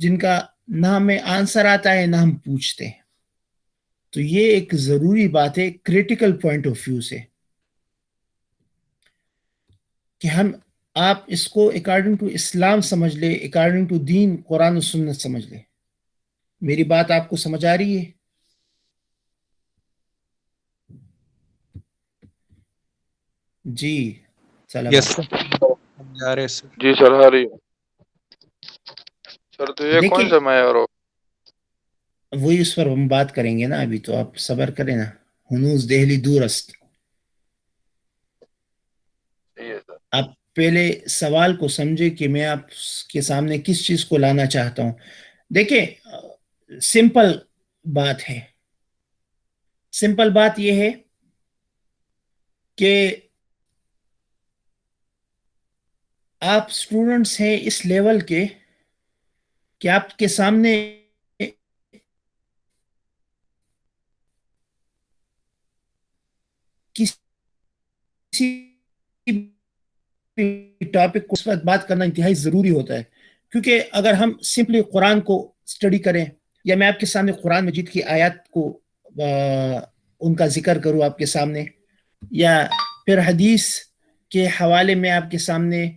جن کا نہ ہمیں آنسر آتا ہے نہ ہم پوچھتے ہیں. تو یہ ایک ضروری بات ہے کریٹیکل پوائنٹ آف ویو سے کہ آپ اس کو اکارڈنگ ٹو اسلام سمجھ لے, اکارڈنگ ٹو دین قرآن و سنت سمجھ لے. میری بات آپ کو سمجھ آ رہی ہے؟ جی سلام. یس سر. جی سر آ رہی ہے سر. تو یہ کون دیکھیں سا معیار ہو؟ وہی اس پر ہم بات کریں گے نا, ابھی تو آپ صبر کریں نا. ہنوز دہلی دور است. آپ پہلے سوال کو سمجھے کہ میں آپ کے سامنے کس چیز کو لانا چاہتا ہوں. دیکھیں سمپل بات ہے, سمپل بات یہ ہے کہ آپ سٹوڈنٹس ہیں اس لیول کے کہ آپ کے سامنے کسی ٹاپک کو اس وقت بات کرنا انتہائی ضروری ہوتا ہے, کیونکہ اگر ہم سمپلی قرآن کو اسٹڈی کریں یا میں آپ کے سامنے قرآن مجید کی آیات کو ان کا ذکر کروں آپ کے سامنے, یا پھر حدیث کے حوالے میں آپ کے سامنے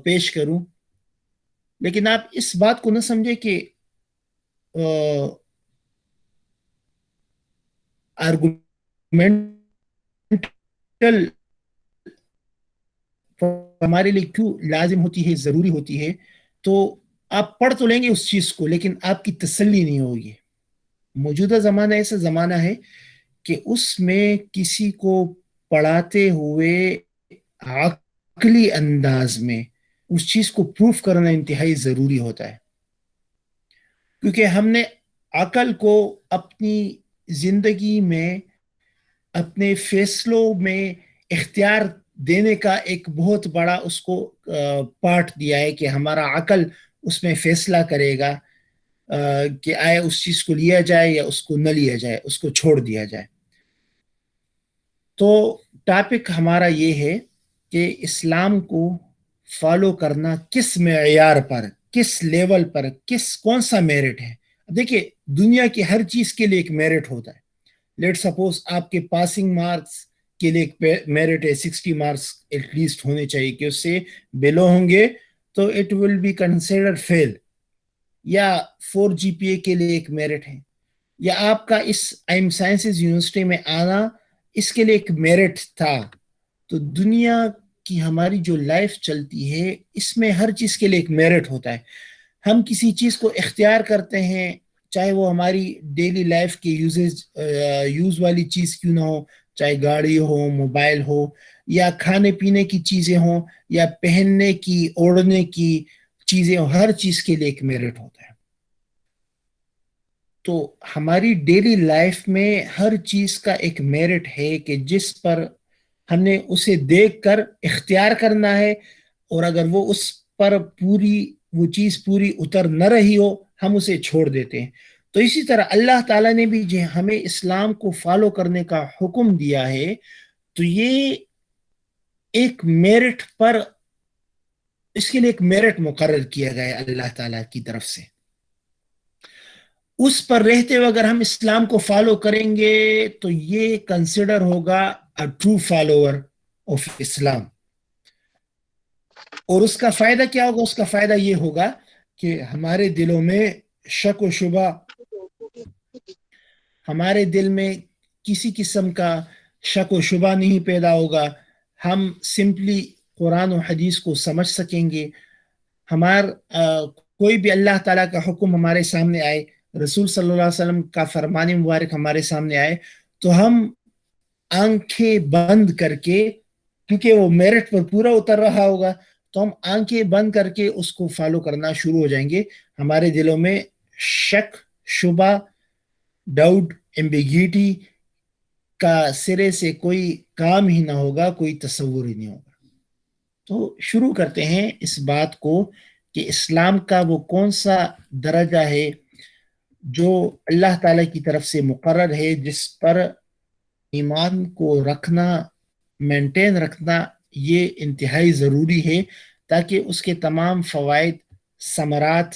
پیش کروں, لیکن آپ اس بات کو نہ سمجھے کہ آرگومنٹل ہمارے لیے کیوں لازم ہوتی ہے, ضروری ہوتی ہے, تو آپ پڑھ تو لیں گے اس چیز کو لیکن آپ کی تسلی نہیں ہوگی. موجودہ زمانہ ایسا زمانہ ہے کہ اس میں کسی کو پڑھاتے ہوئے عقلی انداز میں اس چیز کو پروف کرنا انتہائی ضروری ہوتا ہے, کیونکہ ہم نے عقل کو اپنی زندگی میں اپنے فیصلوں میں اختیار دینے کا ایک بہت بڑا اس کو پارٹ دیا ہے کہ ہمارا عقل اس میں فیصلہ کرے گا کہ آئے اس چیز کو لیا جائے یا اس کو نہ لیا جائے, اس کو چھوڑ دیا جائے. تو ٹاپک ہمارا یہ ہے کہ اسلام کو فالو کرنا کس معیار پر, کس لیول پر, کون سا میرٹ ہے. دیکھیے دنیا کی ہر چیز کے لیے ایک میرٹ ہوتا ہے. لیٹ سپوز آپ کے پاسنگ مارکس کے لیے ایک میرٹ ہے, 60 مارکس ایٹ لیسٹ ہونے چاہیے, کہ اس سے بلو ہوں گے تو اٹ ول بی کنسیڈر فیل. یا 4 GPA کے لیے ایک میرٹ ہے, یا آپ کا اس ایم سائنسز یونیورسٹی میں آنا اس کے لیے ایک میرٹ تھا. تو دنیا کی ہماری جو لائف چلتی ہے اس میں ہر چیز کے لیے ایک میرٹ ہوتا ہے. ہم کسی چیز کو اختیار کرتے ہیں چاہے وہ ہماری ڈیلی لائف کی یوز والی چیز کیوں نہ ہو, چاہے گاڑی ہو, موبائل ہو, یا کھانے پینے کی چیزیں ہوں, یا پہننے کی اوڑھنے کی چیزیں ہوں, ہر چیز کے لیے ایک میرٹ ہوتا ہے. تو ہماری ڈیلی لائف میں ہر چیز کا ایک میرٹ ہے کہ جس پر ہم نے اسے دیکھ کر اختیار کرنا ہے, اور اگر وہ اس پر وہ چیز پوری اتر نہ رہی ہو ہم اسے چھوڑ دیتے ہیں. تو اسی طرح اللہ تعالیٰ نے بھی ہمیں اسلام کو فالو کرنے کا حکم دیا ہے, تو یہ ایک میرٹ پر, اس کے لیے ایک میرٹ مقرر کیا گیا ہے اللہ تعالیٰ کی طرف سے. اس پر رہتے ہوئے اگر ہم اسلام کو فالو کریں گے تو یہ کنسیڈر ہوگا a true follower of اسلام. اور اس کا فائدہ کیا ہوگا؟ اس کا فائدہ یہ ہوگا کہ ہمارے دلوں میں شک و شبہ, ہمارے دل میں کسی قسم کا شک و شبہ نہیں پیدا ہوگا. ہم سمپلی قرآن و حدیث کو سمجھ سکیں گے. کوئی بھی اللہ تعالیٰ کا حکم ہمارے سامنے آئے, رسول صلی اللہ علیہ وسلم کا فرمان مبارک ہمارے سامنے آئے, تو ہم آنکھیں بند کر کے, کیونکہ وہ میرٹ پر پورا اتر رہا ہوگا, تو ہم آنکھیں بند کر کے اس کو فالو کرنا شروع ہو جائیں گے. ہمارے دلوں میں شک, شبہ, ڈاؤٹ, ایمبیگیٹی کا سرے سے کوئی کام ہی نہ ہوگا, کوئی تصور ہی نہیں ہوگا. تو شروع کرتے ہیں اس بات کو کہ اسلام کا وہ کون سا درجہ ہے جو اللہ تعالیٰ کی طرف سے مقرر ہے, جس پر ایمان کو رکھنا, مینٹین رکھنا یہ انتہائی ضروری ہے, تاکہ اس کے تمام فوائد, ثمرات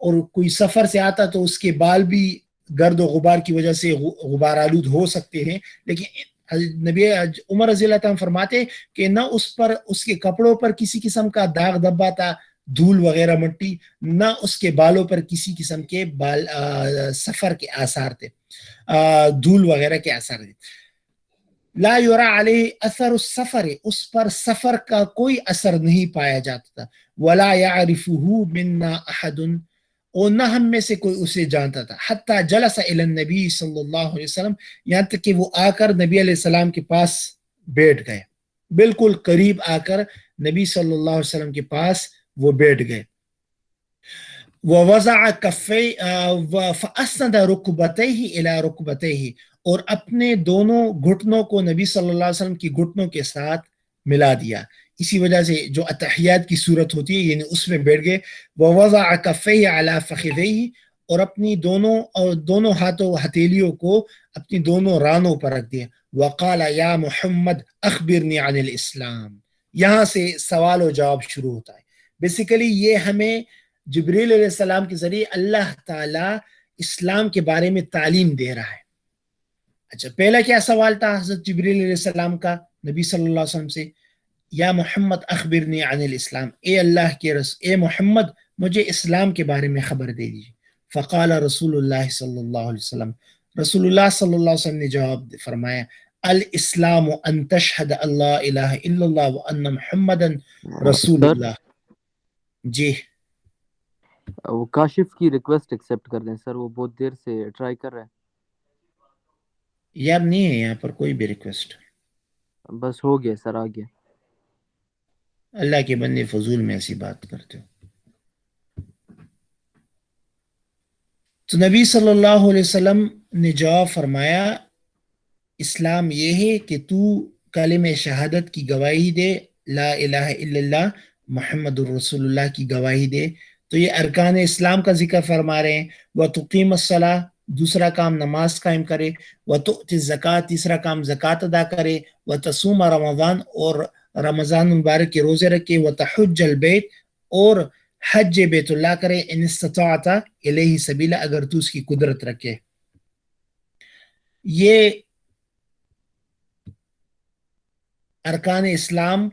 اور کوئی سفر سے آتا تو اس کے بال بھی گرد و غبار کی وجہ سے غبار آلود ہو سکتے ہیں، لیکن نبی عمر رضی اللہ تعالیٰ فرماتے کہ نہ اس پر اس کے کپڑوں پر کسی قسم کا داغ دھبا تھا، دھول وغیرہ مٹی، نہ اس کے بالوں پر کسی قسم کے سفر کے آثار تھے، دھول وغیرہ کے آثار تھے. لا یرا علیہ اثر السفر، اس پر سفر کا کوئی اثر نہیں پایا جاتا تھا. ولا یعرفہ منا احد، اور نہ ہم میں سے کوئی اسے جانتا تھا. حتی جلس الی النبی صلی اللہ علیہ وسلم، یہاں تک کہ وہ آ کر نبی علیہ السلام کے پاس بیٹھ گئے، بالکل قریب آ کر نبی صلی اللہ علیہ وسلم کے پاس وہ بیٹھ گئے. ووضع کفیہ فاسند رکبتیہ الی رکبتیہ، اور اپنے دونوں گھٹنوں کو نبی صلی اللہ علیہ وسلم کی گھٹنوں کے ساتھ ملا دیا. اسی وجہ سے جو اتحیات کی صورت ہوتی ہے یعنی اس میں بیٹھ گئے. ووضع کفیہ علی فخذیہ، اور اپنی دونوں ہاتھوں ہتھیلیوں کو اپنی دونوں رانوں پر رکھ دیا. وقال یا محمد اخبرنی عن الاسلام، یہاں سے سوال و جواب شروع ہوتا ہے. بیسیکلی یہ ہمیں جبریل علیہ السلام کے ذریعے اللہ تعالیٰ اسلام کے بارے میں تعلیم دے رہا ہے. اچھا، پہلا کیا سوال تھا حضرت جبریل علیہ السلام کا نبی صلی اللہ علیہ وسلم سے؟ یا محمد اخبرنی عن الاسلام، اے اللہ کے رسول، اے محمد مجھے اسلام کے بارے میں خبر دے دیجیے. فقال رسول اللہ صلی اللہ علیہ وسلم، رسول اللہ صلی اللہ علیہ وسلم نے جواب فرمایا، الاسلام ان تشہد اللہ الہ الا اللہ وان محمدا رسول اللہ. جی وہ کاشف کی ریکویسٹ ایکسیپٹ کر دیں سر، وہ بہت دیر سے ٹرائی کر رہے ہیں. یار نہیں ہے یہاں پر کوئی بھی ریکویسٹ. بس ہو گیا سر، آ گیا. اللہ کے بندے فضول میں ایسی بات کرتے ہو. تو نبی صلی اللہ علیہ وسلم نے جواب فرمایا، اسلام یہ ہے کہ تو کلمہ شہادت کی گواہی دے، لا الہ الا اللہ محمد الرسول اللہ کی گواہی دے. تو یہ ارکان اسلام کا ذکر فرما رہے ہیں. وَتُقِيمَ الصَّلَاةَ، دوسرا کام نماز قائم کرے. وَتُؤْتِ الزَّكَاةَ، تیسرا کام زکوٰۃ ادا کرے. وَتَصُومَ رمضان، اور رمضان مبارک کے روزے رکھے. وَتَحُجَّ الْبَيْتَ، اور حج بیت اللہ کرے. ان استطاعت الیہ سبیلا، اگر تو اس کی قدرت رکھے. یہ ارکان اسلام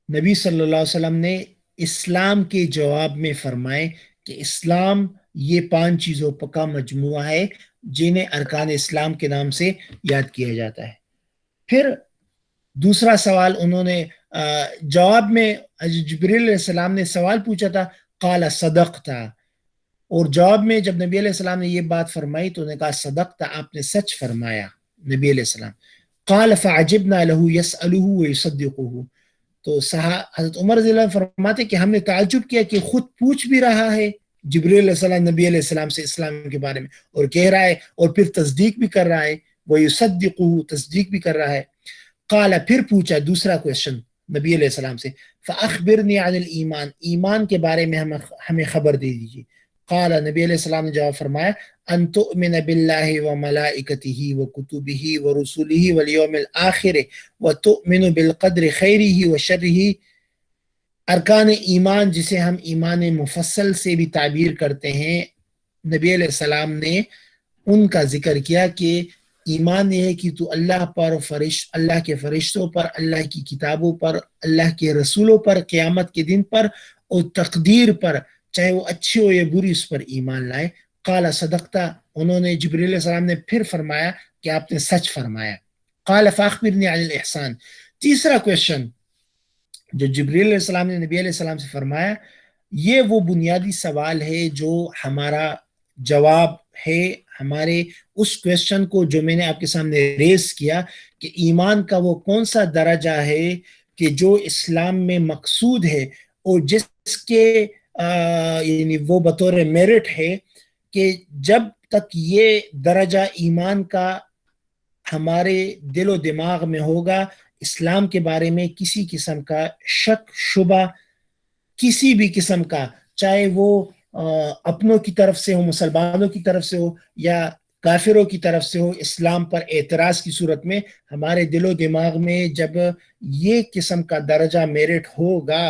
نبی صلی اللہ علیہ وسلم نے اسلام کے جواب میں فرمائے کہ اسلام یہ 5 چیزوں کا مجموعہ ہے جنہیں ارکان اسلام کے نام سے یاد کیا جاتا ہے. پھر دوسرا سوال انہوں نے جواب میں جبریل علیہ السلام نے سوال پوچھا تھا، قال صدقت، اور جواب میں جب نبی علیہ السلام نے یہ بات فرمائی تو انہوں نے کہا صدقت، آپ نے سچ فرمایا نبی علیہ السلام. قال فعجبنا له يسأله ويصدقه، تو حضرت عمر رضی اللہ عنہ فرماتے کہ ہم نے تعجب کیا کہ خود پوچھ بھی رہا ہے جبریل علیہ السلام نبی علیہ السلام سے اسلام کے بارے میں، اور کہہ رہا ہے اور پھر تصدیق بھی کر رہا ہے. وَيُصَدِّقُهُ، تصدیق بھی کر رہا ہے. قال، پھر پوچھا دوسرا کویشچن نبی علیہ السلام سے، فَأَخْبِرْنِي عَنِ الْإِيمَانِ، ایمان کے بارے میں ہمیں خبر دے دیجیے. قال، نبی علیہ السلام نے جواب فرمایا، ان تؤمن باللہ وملائکتہ وکتبہ ورسلہ والیوم الآخر وتؤمن بالقدر خیرہ وشرہ. ارکان ایمان جسے ہم ایمان مفصل سے بھی تعبیر کرتے ہیں، نبی علیہ السلام نے ان کا ذکر کیا کہ ایمان یہ ہے کہ تو اللہ پر، اللہ کے فرشتوں پر، اللہ کی کتابوں پر، اللہ کے رسولوں پر، قیامت کے دن پر، اور تقدیر پر، چاہے وہ اچھی ہو یا بری، اس پر ایمان لائے. قال صدقتا، انہوں نے جبریل علیہ السلام نے پھر فرمایا کہ آپ نے سچ فرمایا. قال فاخبرنی عن الاحسان، تیسرا کویشچن جو جبریل علیہ السلام نے نبی علیہ السلام سے فرمایا، یہ وہ بنیادی سوال ہے جو ہمارا جواب ہے ہمارے اس کویشچن کو جو میں نے آپ کے سامنے ریز کیا کہ ایمان کا وہ کون سا درجہ ہے کہ جو اسلام میں مقصود ہے اور جس کے یعنی وہ بطور میرٹ ہے کہ جب تک یہ درجہ ایمان کا ہمارے دل و دماغ میں ہوگا، اسلام کے بارے میں کسی قسم کا شک شبہ، کسی بھی قسم کا، چاہے وہ اپنوں کی طرف سے ہو، مسلمانوں کی طرف سے ہو یا کافروں کی طرف سے ہو، اسلام پر اعتراض کی صورت میں ہمارے دل و دماغ میں جب یہ قسم کا درجہ میرٹ ہوگا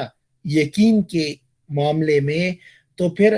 یقین کے معاملے میں، تو پھر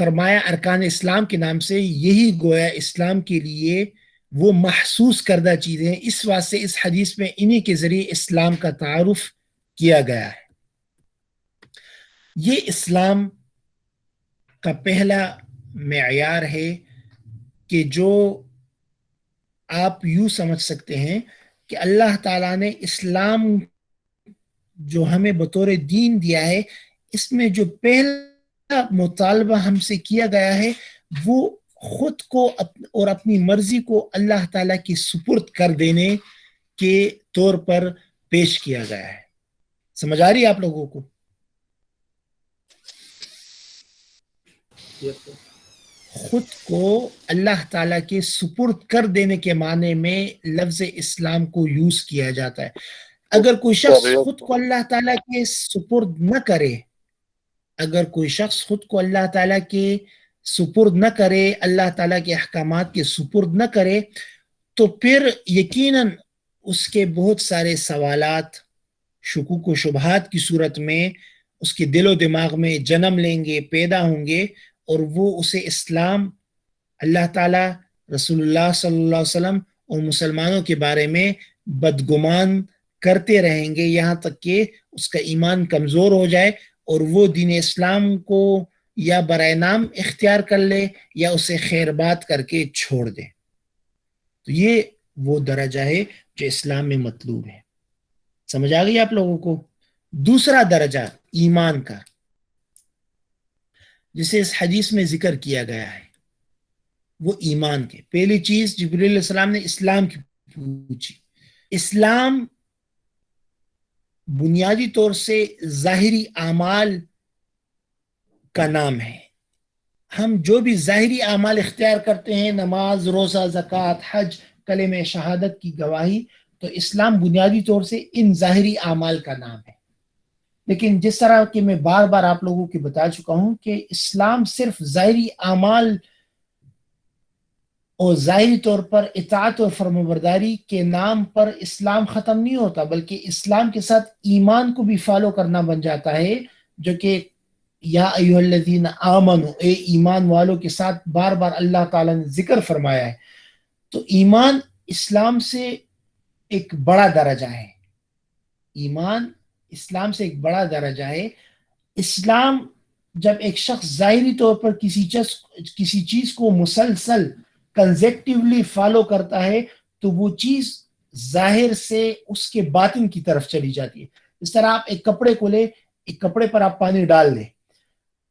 فرمایا ارکان اسلام کے نام سے، یہی گویا اسلام کے لیے وہ محسوس کردہ چیزیں ہیں. اس واسطے اس حدیث میں انہی کے ذریعے اسلام کا تعارف کیا گیا ہے. یہ اسلام کا پہلا معیار ہے کہ جو آپ یوں سمجھ سکتے ہیں کہ اللہ تعالیٰ نے اسلام جو ہمیں بطور دین دیا ہے، اس میں جو پہلا مطالبہ ہم سے کیا گیا ہے وہ خود کو اور اپنی مرضی کو اللہ تعالیٰ کی سپرد کر دینے کے طور پر پیش کیا گیا ہے. سمجھ آ رہی ہے آپ لوگوں کو؟ خود کو اللہ تعالیٰ کے سپرد کر دینے کے معنی میں لفظ اسلام کو یوز کیا جاتا ہے. اگر کوئی شخص خود کو اللہ تعالیٰ کے سپرد نہ کرے، اگر کوئی شخص خود کو اللہ تعالیٰ کے سپرد نہ کرے، اللہ تعالیٰ کے احکامات کے سپرد نہ کرے، تو پھر یقیناً اس کے بہت سارے سوالات شکوک و شبہات کی صورت میں اس کے دل و دماغ میں جنم لیں گے، پیدا ہوں گے، اور وہ اسے اسلام، اللہ تعالیٰ، رسول اللہ صلی اللہ علیہ وسلم اور مسلمانوں کے بارے میں بدگمان کرتے رہیں گے، یہاں تک کہ اس کا ایمان کمزور ہو جائے اور وہ دین اسلام کو یا برائے نام اختیار کر لے یا اسے خیر بات کر کے چھوڑ دے. تو یہ وہ درجہ ہے جو اسلام میں مطلوب ہے. سمجھ آ گئی آپ لوگوں کو؟ دوسرا درجہ ایمان کا، جسے اس حدیث میں ذکر کیا گیا ہے، وہ ایمان کے. پہلی چیز جبریل علیہ السلام نے اسلام کی پوچھی. اسلام بنیادی طور سے ظاہری اعمال کا نام ہے. ہم جو بھی ظاہری اعمال اختیار کرتے ہیں، نماز، روزہ، زکوٰۃ، حج، کلمہ شہادت کی گواہی، تو اسلام بنیادی طور سے ان ظاہری اعمال کا نام ہے. لیکن جس طرح کہ میں بار بار آپ لوگوں کو بتا چکا ہوں کہ اسلام صرف ظاہری اعمال اور ظاہری طور پر اطاعت اور فرمانبرداری کے نام پر اسلام ختم نہیں ہوتا، بلکہ اسلام کے ساتھ ایمان کو بھی فالو کرنا بن جاتا ہے، جو کہ یا ایھا الذین آمنوا، اے ایمان والوں کے ساتھ بار بار اللہ تعالیٰ نے ذکر فرمایا ہے. تو ایمان اسلام سے ایک بڑا درجہ ہے. ایمان اسلام سے ایک بڑا درجہ ہے. اسلام جب ایک شخص ظاہری طور پر کسی چیز کو مسلسل کنزیکٹیولی فالو کرتا ہے تو وہ چیز ظاہر سے اس کے باطن کی طرف چلی جاتی ہے. اس طرح آپ ایک کپڑے کو لے، ایک کپڑے پر آپ پانی ڈال دیں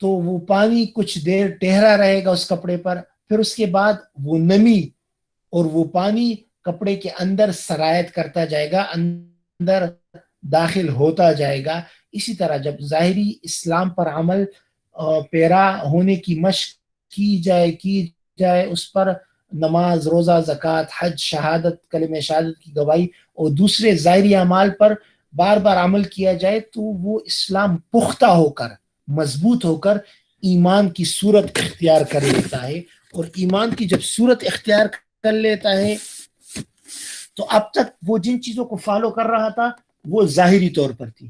تو وہ پانی کچھ دیر ٹہرا رہے گا اس کپڑے پر، پھر اس کے بعد وہ نمی اور وہ پانی کپڑے کے اندر سرایت کرتا جائے گا، اندر داخل ہوتا جائے گا. اسی طرح جب ظاہری اسلام پر عمل پیرا ہونے کی مشق کی جائے اس پر نماز، روزہ، زکوٰۃ، حج، شہادت، کلمہ شہادت کی گواہی اور دوسرے ظاہری اعمال پر بار بار عمل کیا جائے، تو وہ اسلام پختہ ہو کر، مضبوط ہو کر ایمان کی صورت اختیار کر لیتا ہے. اور ایمان کی جب صورت اختیار کر لیتا ہے تو اب تک وہ جن چیزوں کو فالو کر رہا تھا وہ ظاہری طور پر تھی.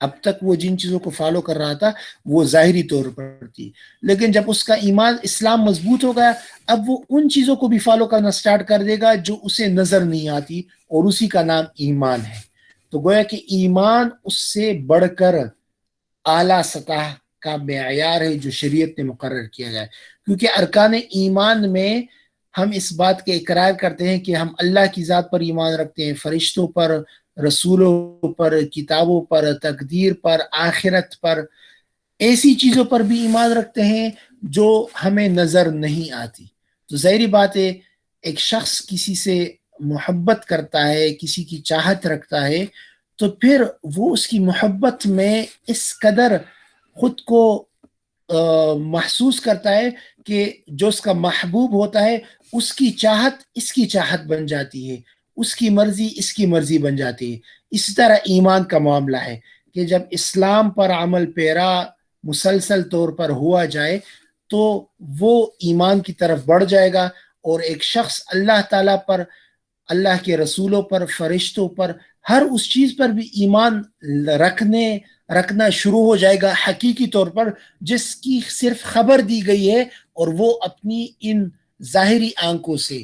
اب تک وہ جن چیزوں کو فالو کر رہا تھا وہ ظاہری طور پر تھی، لیکن جب اس کا ایمان اسلام مضبوط ہو گیا، اب وہ ان چیزوں کو بھی فالو کرنا سٹارٹ کر دے گا جو اسے نظر نہیں آتی، اور اسی کا نام ایمان ہے. تو گویا کہ ایمان اس سے بڑھ کر اعلیٰ سطح کا معیار ہے جو شریعت نے مقرر کیا گیا ہے. کیونکہ ارکان ایمان میں ہم اس بات کے اقرار کرتے ہیں کہ ہم اللہ کی ذات پر ایمان رکھتے ہیں، فرشتوں پر، رسولوں پر، کتابوں پر، تقدیر پر، آخرت پر، ایسی چیزوں پر بھی ایمان رکھتے ہیں جو ہمیں نظر نہیں آتی. تو ظاہری بات ہے ایک شخص کسی سے محبت کرتا ہے، کسی کی چاہت رکھتا ہے، تو پھر وہ اس کی محبت میں اس قدر خود کو محسوس کرتا ہے کہ جو اس کا محبوب ہوتا ہے اس کی چاہت اس کی چاہت بن جاتی ہے، اس کی مرضی اس کی مرضی بن جاتی ہے. اسی طرح ایمان کا معاملہ ہے کہ جب اسلام پر عمل پیرا مسلسل طور پر ہوا جائے تو وہ ایمان کی طرف بڑھ جائے گا، اور ایک شخص اللہ تعالیٰ پر، اللہ کے رسولوں پر، فرشتوں پر، ہر اس چیز پر بھی ایمان رکھنا شروع ہو جائے گا حقیقی طور پر جس کی صرف خبر دی گئی ہے، اور وہ اپنی ان ظاہری آنکھوں سے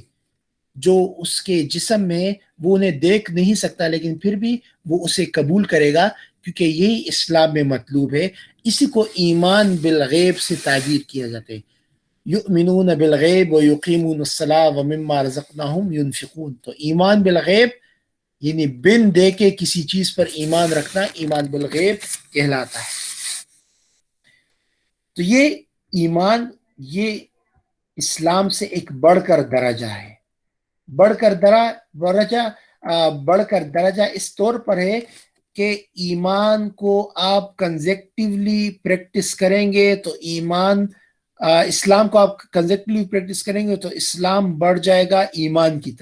جو اس کے جسم میں وہ انہیں دیکھ نہیں سکتا، لیکن پھر بھی وہ اسے قبول کرے گا، کیونکہ یہی اسلام میں مطلوب ہے۔ اسی کو ایمان بالغیب سے تعبیر کیا جاتا ہے، یؤمنون بالغیب ویقیمون الصلاۃ ومما رزقناہم ینفقون۔ تو ایمان بالغیب یعنی بن دے کے کسی چیز پر ایمان رکھنا ایمان بالغیب کہلاتا ہے۔ تو یہ ایمان یہ اسلام سے ایک بڑھ کر درجہ ہے، بڑھ کر درجہ اس طور پر ہے کہ ایمان کو آپ کنزیکٹیولی پریکٹس کریں گے تو اسلام کو آپ کنزیکٹیولی پریکٹس کریں گے تو اسلام بڑھ جائے گا ایمان کی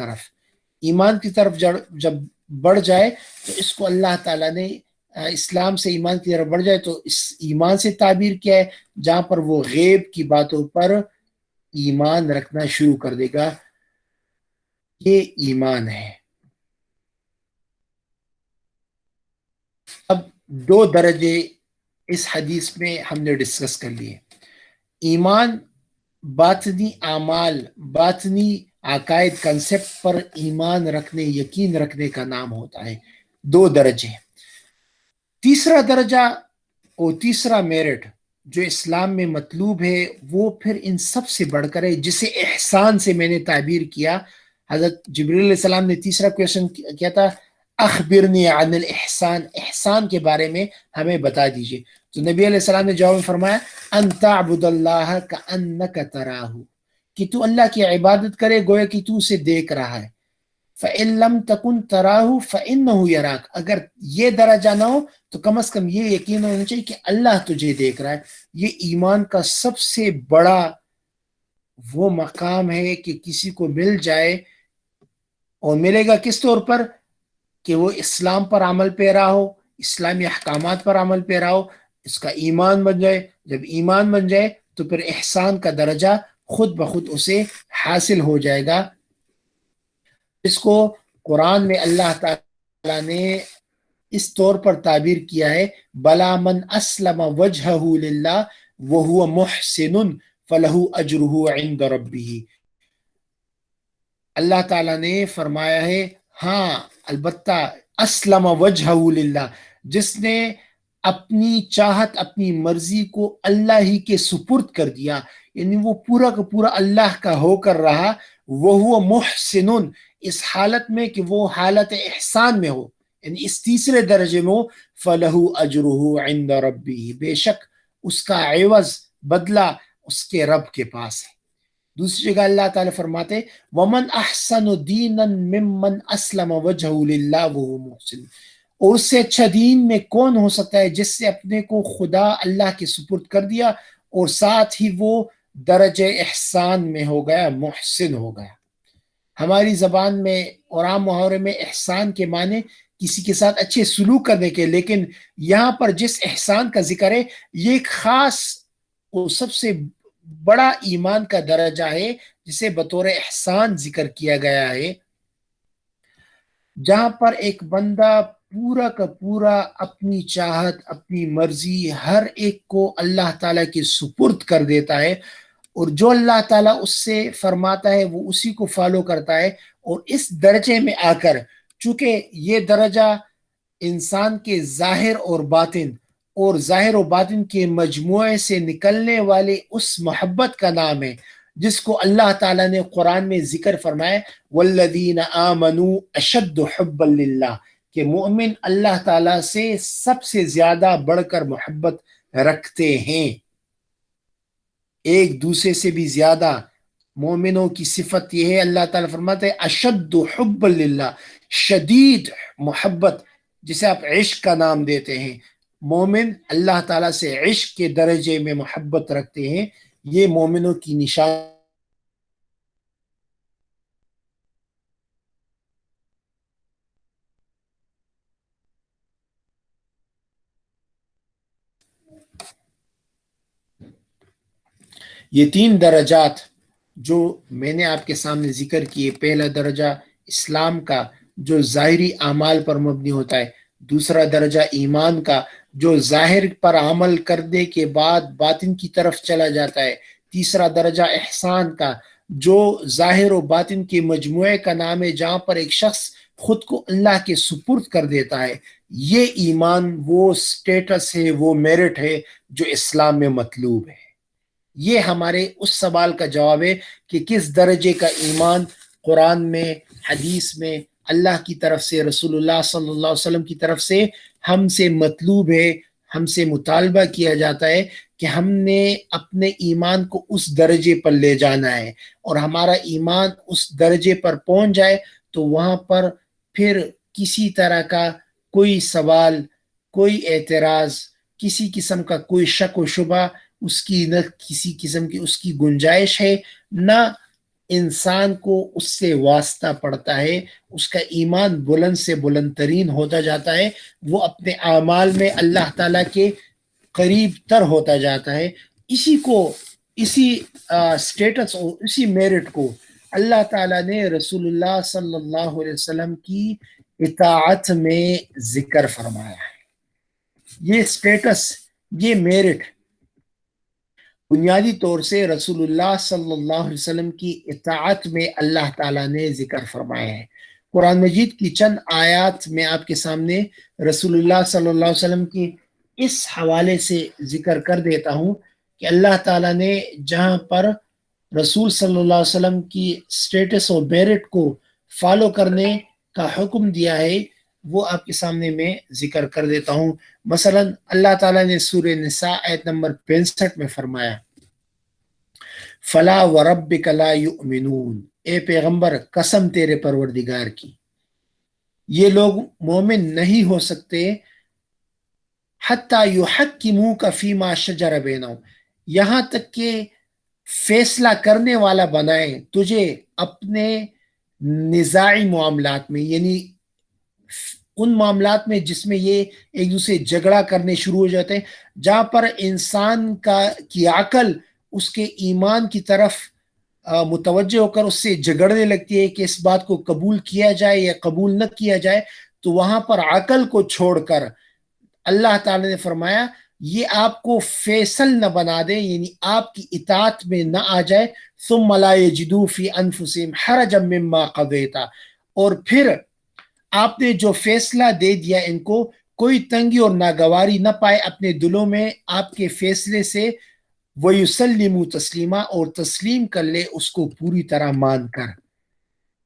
طرف جب بڑھ جائے تو اس کو اللہ تعالیٰ نے اسلام سے ایمان کی طرف بڑھ جائے تو اس ایمان سے تعبیر کیا ہے، جہاں پر وہ غیب کی باتوں پر ایمان رکھنا شروع کر دے گا، یہ ایمان ہے۔ اب 2 درجے اس حدیث میں ہم نے ڈسکس کر لیے۔ ایمان باطنی اعمال، باطنی عقائد، کنسپٹ پر ایمان رکھنے، یقین رکھنے کا نام ہوتا ہے۔ 2 درجے۔ تیسرا درجہ اور تیسرا میرٹ جو اسلام میں مطلوب ہے وہ پھر ان سب سے بڑھ کر ہے، جسے احسان سے میں نے تعبیر کیا۔ حضرت جبریل علیہ السلام نے تیسرا کویشچن کیا تھا، اخبرنی عن الاحسان، احسان کے بارے میں ہمیں بتا دیجئے۔ تو نبی علیہ السلام نے جواب میں فرمایا، ان تعبد اللہ کأنک تراہ، کہ تو اللہ کی عبادت کرے گویا کہ تو اسے دیکھ رہا ہے۔ فَإِن لَمْ تَكُنْ تَرَاهُ فَإِنَّهُ يَرَاكَ، اگر یہ درجہ نہ ہو تو کم از کم یہ یقین ہونا چاہیے کہ اللہ تجھے دیکھ رہا ہے۔ یہ ایمان کا سب سے بڑا وہ مقام ہے کہ کسی کو مل جائے، اور ملے گا کس طور پر کہ وہ اسلام پر عمل پیرا ہو، اسلامی احکامات پر عمل پیرا ہو، اس کا ایمان بن جائے۔ جب ایمان بن جائے تو پھر احسان کا درجہ خود بخود اسے حاصل ہو جائے گا، اس کو قرآن میں اللہ تعالیٰ نے اس طور پر تعبیر کیا ہے، بلا من اسلم وجہہ للہ وہو محسن فلہ اجرہ عند ربہ۔ اللہ تعالیٰ نے فرمایا ہے، ہاں البتہ اسلم وجہہ للہ، جس نے اپنی چاہت اپنی مرضی کو اللہ ہی کے سپرد کر دیا، یعنی وہ پورا کا پورا اللہ کا ہو کر رہا، وہو محسن، اس حالت میں کہ وہ حالت احسان میں ہو، یعنی اس تیسرے درجے میں ہو، فَلَهُ أَجْرُهُ عِنْدَ رَبِّهِ، بے شک اس کا عوض بدلہ اس کے رب کے پاس ہے۔ دوسری جگہ اللہ تعالیٰ فرماتے وَمَنْ أَحْسَنُ دِينًا مِمَّنْ أَسْلَمَ وَجْهَهُ لِلَّهِ وَهُوَ مُحْسِنٌ، اور اس سے اچھا دین میں کون ہو سکتا ہے جس سے اپنے کو خدا اللہ کے سپرد کر دیا اور ساتھ ہی وہ درجہ احسان میں ہو گیا، محسن ہو گیا۔ ہماری زبان میں اور عام محاورے میں احسان کے معنی کسی کے ساتھ اچھے سلوک کرنے کے، لیکن یہاں پر جس احسان کا ذکر ہے یہ ایک خاص اور سب سے بڑا ایمان کا درجہ ہے جسے بطور احسان ذکر کیا گیا ہے، جہاں پر ایک بندہ پورا کا پورا اپنی چاہت اپنی مرضی ہر ایک کو اللہ تعالیٰ کے سپرد کر دیتا ہے، اور جو اللہ تعالیٰ اس سے فرماتا ہے وہ اسی کو فالو کرتا ہے۔ اور اس درجے میں آ کر چونکہ یہ درجہ انسان کے ظاہر اور باطن کے مجموعے سے نکلنے والے اس محبت کا نام ہے جس کو اللہ تعالیٰ نے قرآن میں ذکر فرمایا، والذین آمنوا اشد حبا للہ، کہ مومن اللہ تعالیٰ سے سب سے زیادہ بڑھ کر محبت رکھتے ہیں، ایک دوسرے سے بھی زیادہ۔ مومنوں کی صفت یہ ہے، اللہ تعالیٰ فرماتے ہیں اشد حب للہ، شدید محبت، جسے آپ عشق کا نام دیتے ہیں۔ مومن اللہ تعالیٰ سے عشق کے درجے میں محبت رکھتے ہیں، یہ مومنوں کی نشان۔ یہ 3 درجات جو میں نے آپ کے سامنے ذکر کیے، پہلا درجہ اسلام کا، جو ظاہری اعمال پر مبنی ہوتا ہے، دوسرا درجہ ایمان کا جو ظاہر پر عمل کرنے کے بعد باطن کی طرف چلا جاتا ہے، تیسرا درجہ احسان کا جو ظاہر و باطن کے مجموعے کا نام ہے جہاں پر ایک شخص خود کو اللہ کے سپرد کر دیتا ہے۔ یہ ایمان وہ سٹیٹس ہے، وہ میرٹ ہے جو اسلام میں مطلوب ہے۔ یہ ہمارے اس سوال کا جواب ہے کہ کس درجے کا ایمان قرآن میں، حدیث میں، اللہ کی طرف سے، رسول اللہ صلی اللہ علیہ وسلم کی طرف سے ہم سے مطلوب ہے، ہم سے مطالبہ کیا جاتا ہے کہ ہم نے اپنے ایمان کو اس درجے پر لے جانا ہے، اور ہمارا ایمان اس درجے پر پہنچ جائے تو وہاں پر پھر کسی طرح کا کوئی سوال، کوئی اعتراض، کسی قسم کا کوئی شک و شبہ اس کی نہ کسی قسم کی اس کی گنجائش ہے، نہ انسان کو اس سے واسطہ پڑتا ہے۔ اس کا ایمان بلند سے بلند ترین ہوتا جاتا ہے، وہ اپنے اعمال میں اللہ تعالیٰ کے قریب تر ہوتا جاتا ہے۔ اسی سٹیٹس اور اسی میرٹ کو اللہ تعالیٰ نے رسول اللہ صلی اللہ علیہ وسلم کی اطاعت میں ذکر فرمایا ہے۔ یہ سٹیٹس، یہ میرٹ بنیادی طور سے رسول اللہ صلی اللہ علیہ وسلم کی اطاعت میں اللہ تعالیٰ نے ذکر فرمایا ہے۔ قرآن مجید کی چند آیات میں آپ کے سامنے رسول اللہ صلی اللہ علیہ وسلم کی اس حوالے سے ذکر کر دیتا ہوں کہ اللہ تعالیٰ نے جہاں پر رسول صلی اللہ علیہ وسلم کی سٹیٹس اور میرٹ کو فالو کرنے کا حکم دیا ہے وہ آپ کے سامنے میں ذکر کر دیتا ہوں۔ مثلا اللہ تعالیٰ نے سورہ نساء آیت نمبر 65 میں فرمایا فَلَا وَرَبِّكَ لَا يُؤْمِنُونَ، اے پیغمبر قسم تیرے پروردگار کی، یہ لوگ مومن نہیں ہو سکتے حَتَّى يُحَكِّمُوكَ فِي مَا شَجَرَ بَيْنَهُمْ، یہاں تک کہ فیصلہ کرنے والا بنائیں تجھے اپنے نزاعی معاملات میں، یعنی ان معاملات میں جس میں یہ ایک دوسرے جھگڑا کرنے شروع ہو جاتے ہیں، جہاں پر انسان کی عقل اس کے ایمان کی طرف متوجہ ہو کر اس سے جھگڑنے لگتی ہے کہ اس بات کو قبول کیا جائے یا قبول نہ کیا جائے، تو وہاں پر عقل کو چھوڑ کر اللہ تعالی نے فرمایا یہ آپ کو فیصل نہ بنا دے، یعنی آپ کی اطاعت میں نہ آ جائے، ثم لا یجدوا فی انفسہم حرجا مما قضیت، اور پھر آپ نے جو فیصلہ دے دیا ان کو کوئی تنگی اور ناگواری نہ پائے اپنے دلوں میں آپ کے فیصلے سے، وَيُسَلِّمُوا تسلیما، اور تسلیم کر لے اس کو پوری طرح مان کر۔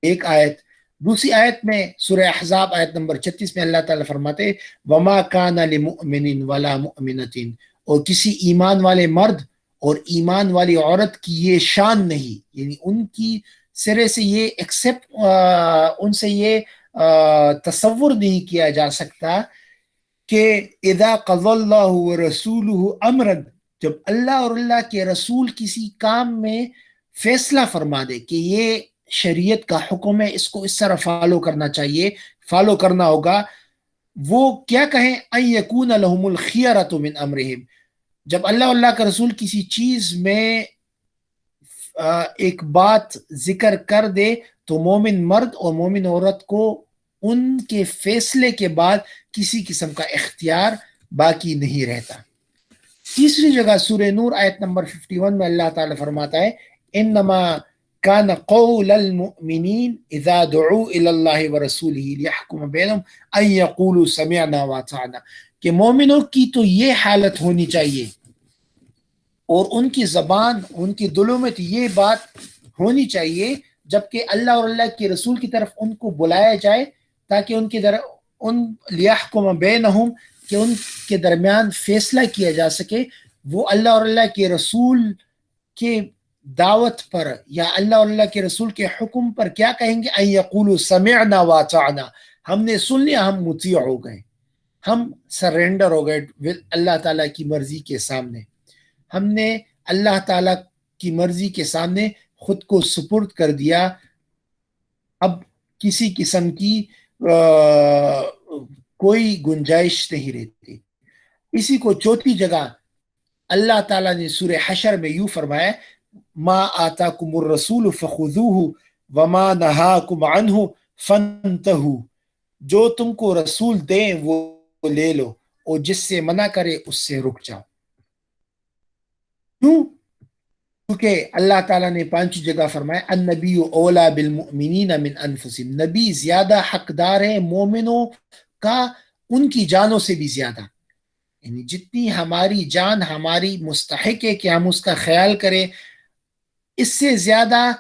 ایک آیت۔ دوسری آیت میں سورہ احزاب آیت نمبر 36 میں اللہ تعالیٰ فرماتے وَمَا كَانَ لِمُؤْمِنٍ وَلَا مُؤْمِنَةٍ، اور کسی ایمان والے مرد اور ایمان والی عورت کی یہ شان نہیں، یعنی ان کی سرے سے یہ ان سے یہ تصور نہیں کیا جا سکتا کہ اذا قضى اللہ ورسولہ امرا، جب اللہ اور اللہ کے رسول کسی کام میں فیصلہ فرما دے کہ یہ شریعت کا حکم ہے، اس کو اس طرح فالو کرنا چاہیے، فالو کرنا ہوگا، وہ کیا کہیں ان یکون لہم الخیرۃ من امرہم، جب اللہ اور اللہ کا رسول کسی چیز میں ایک بات ذکر کر دے تو مومن مرد اور مومن عورت کو ان کے فیصلے کے بعد کسی قسم کا اختیار باقی نہیں رہتا۔ تیسری جگہ سورہ نور آیت نمبر 51 میں اللہ تعالیٰ فرماتا ہے انما کان قول المؤمنین اذا دعوا الی اللہ ورسولہ لیحکم بینہم ان یقولوا سمعنا واطعنا، کہ مومنوں کی تو یہ حالت ہونی چاہیے اور ان کی زبان، ان کی دلوں میں تو یہ بات ہونی چاہیے جبکہ اللہ اور اللہ کے رسول کی طرف ان کو بلایا جائے تاکہ ان لیحکم بینہم، کہ ان کے درمیان فیصلہ کیا جا سکے، وہ اللہ اور اللہ کے رسول کے دعوت پر یا اللہ اور اللہ کے رسول کے حکم پر کیا کہیں گے ان یقولوا سمعنا واطعنا، ہم نے سن لیا، ہم مطیع ہو گئے، ہم سرینڈر ہو گئے اللہ تعالیٰ کی مرضی کے سامنے، ہم نے اللہ تعالیٰ کی مرضی کے سامنے خود کو سپرد کر دیا، اب کسی قسم کی کوئی گنجائش نہیں رہتی۔ اسی کو چوتھی جگہ اللہ تعالیٰ نے سورہ حشر میں یوں فرمایا ما آتاکم الرسول فخذوہ وما نہاکم عنہ فانتہو، جو تم کو رسول دیں وہ لے لو، اور جس سے منع کرے اس سے رک جاؤ. کیوں؟ کیونکہ اللہ تعالیٰ نے 5 جگہ فرمایا النبی اولا بالمؤمنین من انفسہم، نبی زیادہ حقدار ہے مومنوں کا ان کی جانوں سے بھی زیادہ. یعنی جتنی ہماری جان ہماری مستحق ہے کہ ہم اس کا خیال کریں، اس سے زیادہ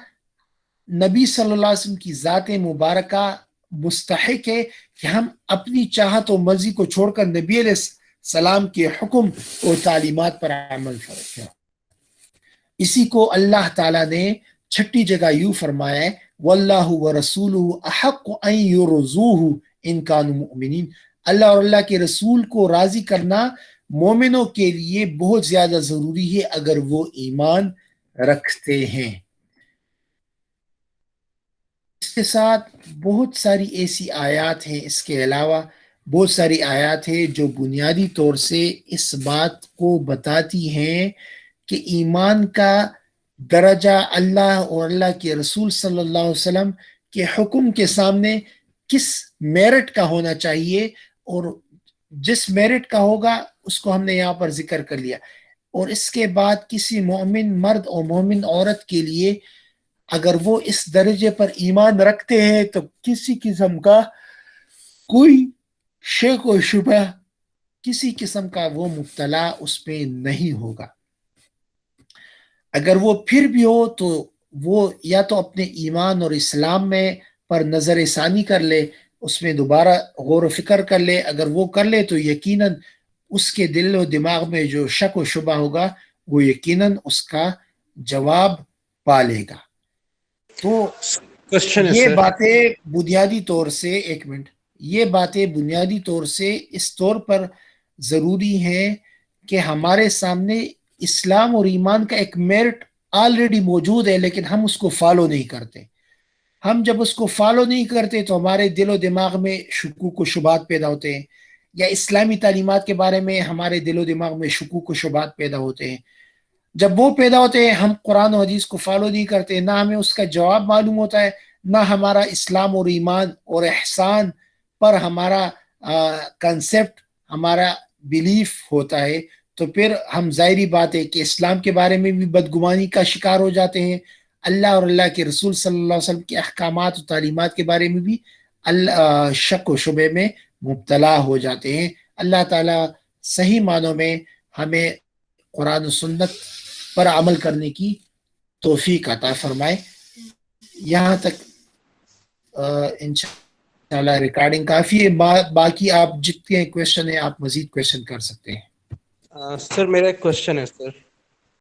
نبی صلی اللہ علیہ وسلم کی ذات مبارکہ مستحق ہے کہ ہم اپنی چاہت و مرضی کو چھوڑ کر نبی علیہ السلام کے حکم اور تعلیمات پر عمل کریں. اسی کو اللہ تعالیٰ نے 6 جگہ یوں فرمایا ہے واللہ ورسولہ احق ان یرضوہ ان کانوا مؤمنین، اللہ اور اللہ کے رسول کو راضی کرنا مومنوں کے لیے بہت زیادہ ضروری ہے اگر وہ ایمان رکھتے ہیں. اس کے ساتھ بہت ساری ایسی آیات ہیں، اس کے علاوہ بہت ساری آیات ہیں جو بنیادی طور سے اس بات کو بتاتی ہیں کہ ایمان کا درجہ اللہ اور اللہ کے رسول صلی اللہ علیہ وسلم کے حکم کے سامنے کس میرٹ کا ہونا چاہیے، اور جس میرٹ کا ہوگا اس کو ہم نے یہاں پر ذکر کر لیا. اور اس کے بعد کسی مومن مرد اور مومن عورت کے لیے اگر وہ اس درجے پر ایمان رکھتے ہیں تو کسی قسم کا کوئی شک و شبہ، کسی قسم کا وہ مبتلا اس پہ نہیں ہوگا. اگر وہ پھر بھی ہو تو وہ یا تو اپنے ایمان اور اسلام میں پر نظر ثانی کر لے، اس میں دوبارہ غور و فکر کر لے. اگر وہ کر لے تو یقیناً اس کے دل و دماغ میں جو شک و شبہ ہوگا وہ یقیناً اس کا جواب پا لے گا. تو یہ باتیں بنیادی طور سے یہ باتیں بنیادی طور سے اس طور پر ضروری ہیں کہ ہمارے سامنے اسلام اور ایمان کا ایک میرٹ آلریڈی موجود ہے، لیکن ہم اس کو فالو نہیں کرتے. ہم جب اس کو فالو نہیں کرتے تو ہمارے دل و دماغ میں شکوک و شبہات پیدا ہوتے ہیں، یا اسلامی تعلیمات کے بارے میں ہمارے دل و دماغ میں شکوک و شبہات پیدا ہوتے ہیں. جب وہ پیدا ہوتے ہیں ہم قرآن و حدیث کو فالو نہیں کرتے، نہ ہمیں اس کا جواب معلوم ہوتا ہے، نہ ہمارا اسلام اور ایمان اور احسان پر ہمارا کنسپٹ، ہمارا بیلیف ہوتا ہے. تو پھر ہم ظاہری بات ہے کہ اسلام کے بارے میں بھی بدگمانی کا شکار ہو جاتے ہیں، اللہ اور اللہ کے رسول صلی اللہ علیہ وسلم کے احکامات و تعلیمات کے بارے میں بھی شک و شبے میں مبتلا ہو جاتے ہیں. اللہ تعالیٰ صحیح معنوں میں ہمیں قرآن و سنت پر عمل کرنے کی توفیق عطا فرمائے. یہاں تک انشاءاللہ ریکارڈنگ کافی ہے، باقی آپ جتنے کویشچن ہیں آپ مزید کویشچن کر سکتے ہیں. سر میرا ایک کوشچن ہے سر.